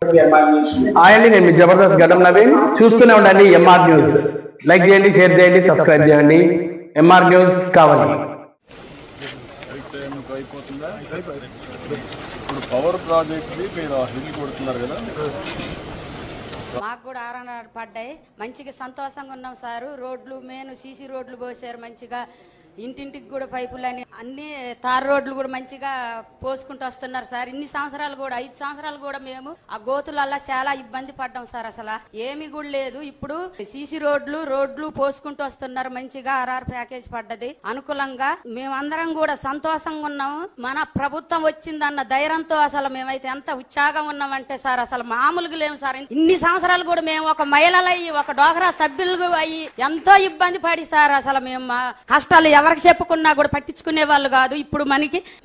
Hi అండి, నేను మీ జబర్దస్త్ గడ్డం నవీన్. చూస్తూనే ఉండండి ఎంఆర్ న్యూస్. లైక్ చేయండి, షేర్ చేయండి, సబ్స్క్రైబ్ చేయండి. ఎంఆర్ న్యూస్ కావాలి. ఇప్పుడు పవర్ ప్రాజెక్ట్ మీరు హిల్ కొడుతున్నారు కదా, మాకు కూడా ఆరణాలు పడ్డాయి. మంచిగా సంతోషంగా ఉన్నాం సారు. రోడ్లు మెయిన్ సీసీ రోడ్లు పోసారు మంచిగా. ఇంటింటికి కూడా పైపులని అన్ని తార్ రోడ్లు కూడా మంచిగా పోసుకుంటూ వస్తున్నారు సార్. ఇన్ని సంవత్సరాలు కూడా 5 సంవత్సరాలు కూడా మేము ఆ గోతులల్లా చాలా ఇబ్బంది పడ్డాం సార్. అసలు ఏమి కూడా లేదు. ఇప్పుడు సీసీ రోడ్లు పోసుకుంటూ వస్తున్నారు. మంచిగా ఆర్ఆర్ ప్యాకేజ్ పడ్డది అనుకూలంగా. మేమందరం కూడా సంతోషంగా ఉన్నాము. మన ప్రభుత్వం వచ్చిందన్న ధైర్యంతో అసలు మేమైతే ఎంత ఉత్సాహంగా ఉన్నామంటే సార్ అసలు మామూలుగా లేము సార్. ఇన్ని సంవత్సరాలు కూడా మేము ఒక మహిళలయ్యి ఒక డోగ్రా సభ్యులు అయ్యి ఎంతో ఇబ్బంది పడి సార్ అసలు మేము మా కష్టాలు ఎవరికి చెప్పుకున్నా కూడా పట్టించుకునే వాళ్ళు కాదు. ఇప్పుడు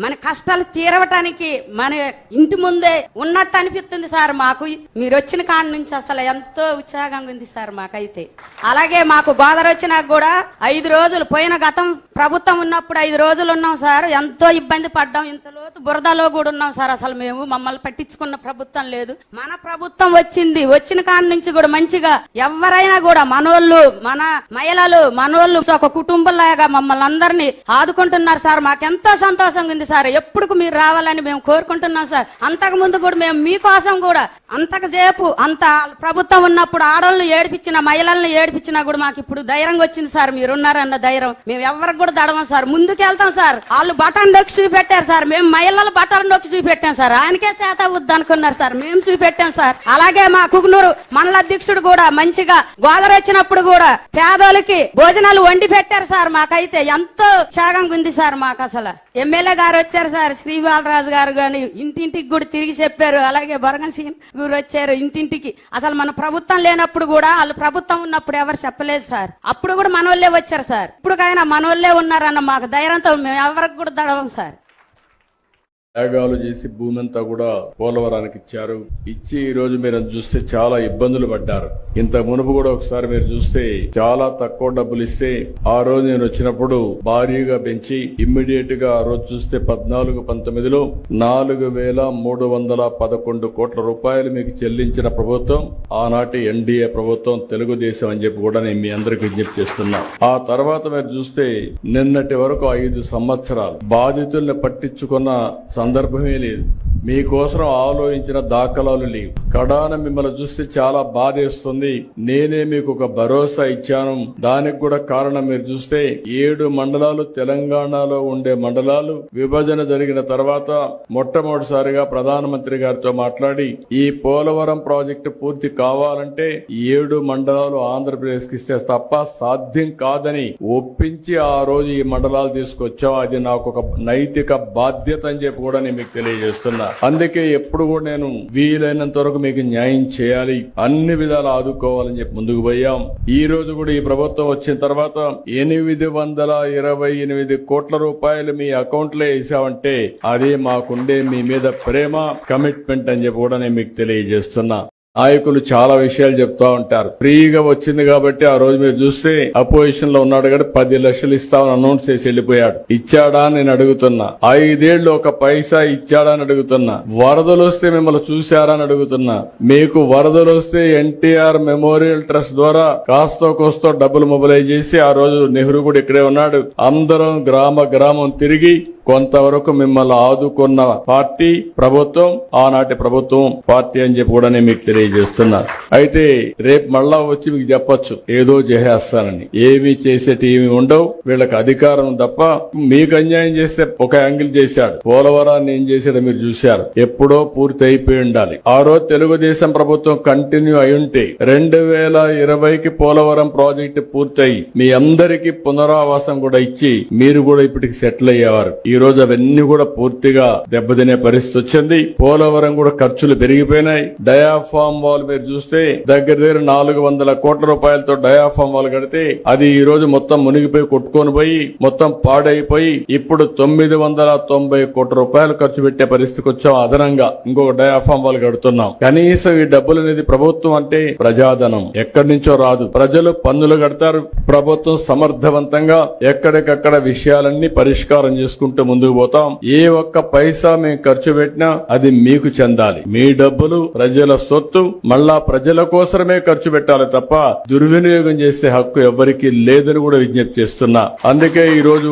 మన కష్టాలు తీరవటానికి మన ఇంటి ముందే ఉన్నట్టు అనిపిస్తుంది సార్ మాకు. మీరు వచ్చిన కాడ నుంచి అసలు ఎంతో ఉత్సాహంగా ఉంది సార్ మాకైతే. అలాగే మాకు గోదావరి వచ్చినాక కూడా 5 రోజులు పోయిన గతం ప్రభుత్వం ఉన్నప్పుడు 5 రోజులు ఉన్నాం సార్. ఎంతో ఇబ్బంది పడ్డాం. ఇంత లోతు బురదలో కూడా ఉన్నాం సార్. అసలు మేము మమ్మల్ని పట్టించుకున్న ప్రభుత్వం లేదు. మన ప్రభుత్వం వచ్చిన కాడ నుంచి కూడా మంచిగా ఎవరైనా కూడా మనోళ్ళు మన మహిళలు మనోళ్ళు ఒక కుటుంబంలాగా మమ్మల్ని అందరినీ ఆదుకుంటున్నారు సార్. మాకెంతో సంతోషంగా ఉంది సార్. ఎప్పుడు మీరు రావాలని మేము కోరుకుంటున్నాం సార్. అంతకు ముందు కూడా మేము మీకోసం కూడా అంతకుసేపు అంత ప్రభుత్వం ఉన్నప్పుడు ఆడవాళ్ళని ఏడిపించిన మహిళల్ని ఏడిపించినా కూడా మాకు ఇప్పుడు ధైర్యంగా వచ్చింది సార్. మీరున్నారన్న ధైర్యం మేము ఎవరికి కూడా దడవం సార్. ముందుకెళ్తాం సార్. వాళ్ళు బటన్ నొక్కి చూపెట్టారు సార్. మేము మహిళలు బటన్ నొక్కి చూపెట్టాం సార్. ఆయనకే చేత అవుద్ది అనుకున్నారు సార్. మేము చూపెట్టాం సార్. అలాగే మా కుగునూరు మండల అధ్యక్షుడు కూడా మంచిగా గోదావరి వచ్చినప్పుడు కూడా పేదోళ్ళకి భోజనాలు వండి పెట్టారు సార్. మాకైతే ఎంతో ఉత్సాహంగా ఉంది సార్. మాకు అసలు ఎమ్మెల్యే గారు వచ్చారు సార్. శ్రీబాలరాజు గారు గాని ఇంటింటికి కూడా తిరిగి చెప్పారు. అలాగే బొరగన్ సింగ్ గారు వచ్చారు ఇంటింటికి. అసలు మన ప్రభుత్వం లేనప్పుడు కూడా వాళ్ళు ప్రభుత్వం ఉన్నప్పుడు ఎవరు చెప్పలేదు సార్. అప్పుడు కూడా మన వాళ్ళే వచ్చారు సార్. ఇప్పుడుకైనా మన వాళ్ళే ఉన్నారన్న మాకు ధైర్యంతో మేము ఎవరికి కూడా దడవం సార్. త్యాగాలు చేసి భూమి అంతా కూడా పోలవరానికి ఇచ్చారు. ఇచ్చి ఈ రోజు మీరు చూస్తే చాలా ఇబ్బందులు పడ్డారు. ఇంత మునుపు కూడా ఒకసారి మీరు చూస్తే చాలా తక్కువ డబ్బులు ఇస్తే ఆ రోజు నేను వచ్చినప్పుడు భారీగా పెంచి ఇమ్మీడియట్ గా ఆ రోజు చూస్తే 14-19లో 4,311 కోట్ల రూపాయలు మీకు చెల్లించిన ప్రభుత్వం ఆనాటి ఎన్డీఏ ప్రభుత్వం, తెలుగుదేశం అని చెప్పి కూడా నేను మీ అందరికి విజ్ఞప్తి చేస్తున్నా. ఆ తర్వాత మీరు చూస్తే నిన్నటి వరకు 5 సంవత్సరాలు బాధితుల్ని పట్టించుకున్న సందర్భమే లేదు. మీకోసం ఆలోచించిన దాఖలాలు లేవు. కడాన మిమ్మల్ని చూస్తే చాలా బాధేస్తుంది. నేనే మీకు ఒక భరోసా ఇచ్చాను. దానికి కూడా కారణం మీరు చూస్తే 7 మండలాలు తెలంగాణలో ఉండే మండలాలు విభజన జరిగిన తర్వాత మొట్టమొదటిసారిగా ప్రధానమంత్రి గారితో మాట్లాడి ఈ పోలవరం ప్రాజెక్టు పూర్తి కావాలంటే 7 మండలాలు ఆంధ్రప్రదేశ్ కి ఇస్తే తప్ప సాధ్యం కాదని ఒప్పించి ఆ రోజు ఈ మండలాలు తీసుకొచ్చాం. అది నాకు ఒక నైతిక బాధ్యత అని చెప్పి కూడా నేను మీకు తెలియజేస్తున్నా. అందుకే ఎప్పుడు కూడా నేను వీలైనంత వరకు మీకు న్యాయం చేయాలి, అన్ని విధాలు ఆదుకోవాలని చెప్పి ముందుకు పోయాం. ఈ రోజు కూడా ఈ ప్రభుత్వం వచ్చిన తర్వాత 828 కోట్ల రూపాయలు మీ అకౌంట్ లో వేసామంటే అదే మాకుండే మీ మీద ప్రేమ, కమిట్మెంట్ అని చెప్పి కూడా నేను మీకు తెలియజేస్తున్నా. నాయకులు చాలా విషయాలు చెప్తా ఉంటారు. ఫ్రీగా వచ్చింది కాబట్టి ఆ రోజు మీరు చూస్తే అపోజిషన్ లో ఉన్నాడు కాబట్టి 10 లక్షలు ఇస్తామని అనౌన్స్ చేసి వెళ్ళిపోయాడు. ఇచ్చాడా అని నేను అడుగుతున్నా. 5 ఏళ్లు ఒక పైసా ఇచ్చాడా అని అడుగుతున్నా. వరదలు వస్తే మిమ్మల్ని చూశారా అని అడుగుతున్నా. మీకు వరదలు వస్తే ఎన్టీఆర్ మెమోరియల్ ట్రస్ట్ ద్వారా కాస్తో కోస్తో డబ్బులు మొబిలైజ్ చేసి ఆ రోజు నెహ్రూ కూడా ఇక్కడే ఉన్నాడు. అందరం గ్రామం తిరిగి కొంతవరకు మిమ్మల్ని ఆదుకున్న పార్టీ ప్రభుత్వం ఆనాటి ప్రభుత్వం పార్టీ అని చెప్పి కూడా నేను మీకు తెలియజేస్తున్నా. అయితే రేపు మళ్ళా వచ్చి మీకు చెప్పొచ్చు ఏదో చేసేస్తానని. ఏమీ చేసేటివి ఉండవు. వీళ్ళకి అధికారం తప్ప మీకు అన్యాయం చేస్తే ఒక యాంగిల్ చేశాడు. పోలవరాన్ని ఏం చేశాడో మీరు చూశారు. ఎప్పుడో పూర్తి అయిపోయి ఉండాలి. ఆ రోజు తెలుగుదేశం ప్రభుత్వం కంటిన్యూ అయి ఉంటే 2020కి పోలవరం ప్రాజెక్టు పూర్తయి మీ అందరికీ పునరావాసం కూడా ఇచ్చి మీరు కూడా ఇప్పటికి సెటిల్ అయ్యేవారు. ఈ రోజు అవన్నీ కూడా పూర్తిగా దెబ్బతినే పరిస్థితి వచ్చింది. పోలవరం కూడా ఖర్చులు పెరిగిపోయినాయి. డయాఫామ్ వాల్ మీరు చూస్తే దగ్గర 400 కోట్ల రూపాయలతో డయాఫామ్ వాల్ కడితే అది ఈ రోజు మొత్తం మునిగిపోయి కొట్టుకొని పోయి మొత్తం పాడైపోయి ఇప్పుడు 990 కోట్ల రూపాయలు ఖర్చు పెట్టే పరిస్థితికి వచ్చాం. అదనంగా ఇంకొక డయాఫామ్ వాల్ కడుతున్నాం. కనీసం ఈ డబ్బులు అనేది ప్రభుత్వం అంటే ప్రజాధనం ఎక్కడి నుంచో రాదు. ప్రజలు పన్నులు కడతారు. ప్రభుత్వం సమర్థవంతంగా ఎక్కడికక్కడ విషయాలన్నీ పరిష్కారం చేసుకుంటూ చేసుకుంటూ ముందుకు పోతాం. ఏ ఒక్క పైసా మేము ఖర్చు పెట్టినా అది మీకు చెందాలి. మీ డబ్బులు ప్రజల సొత్తు, మళ్ళా ప్రజల కోసమే ఖర్చు పెట్టాలి తప్ప దుర్వినియోగం చేసే హక్కు ఎవరికీ లేదని కూడా విజ్ఞప్తి చేస్తున్నా. అందుకే ఈ రోజు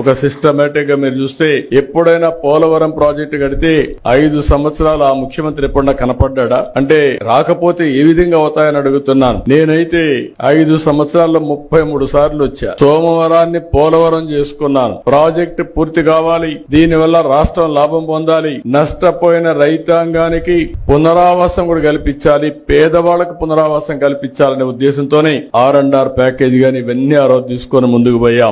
ఒక సిస్టమేటిక్ గా మీరు చూస్తే ఎప్పుడైనా పోలవరం ప్రాజెక్టు కడితే 5 సంవత్సరాలు ఆ ముఖ్యమంత్రి ఎప్పుడన్నా కనపడ్డా అంటే రాకపోతే ఏ విధంగా అవుతాయని అడుగుతున్నాను. నేనైతే 5 సంవత్సరాల్లో 33 సార్లు వచ్చా. సోమవారాన్ని పోలవరం చేసుకున్నాను. ప్రాజెక్టు పూర్తి కావాలి, దీనివల్ల రాష్ట్రం లాభం పొందాలి, నష్టపోయిన రైతాంగానికి పునరావాసం కూడా కల్పించాలి, పేదవాళ్లకు పునరావాసం కల్పించాలనే ఉద్దేశంతోనే R&R ప్యాకేజీ గాని ఇవన్నీ ఆ రోజు తీసుకొని ముందుకు పోయాం.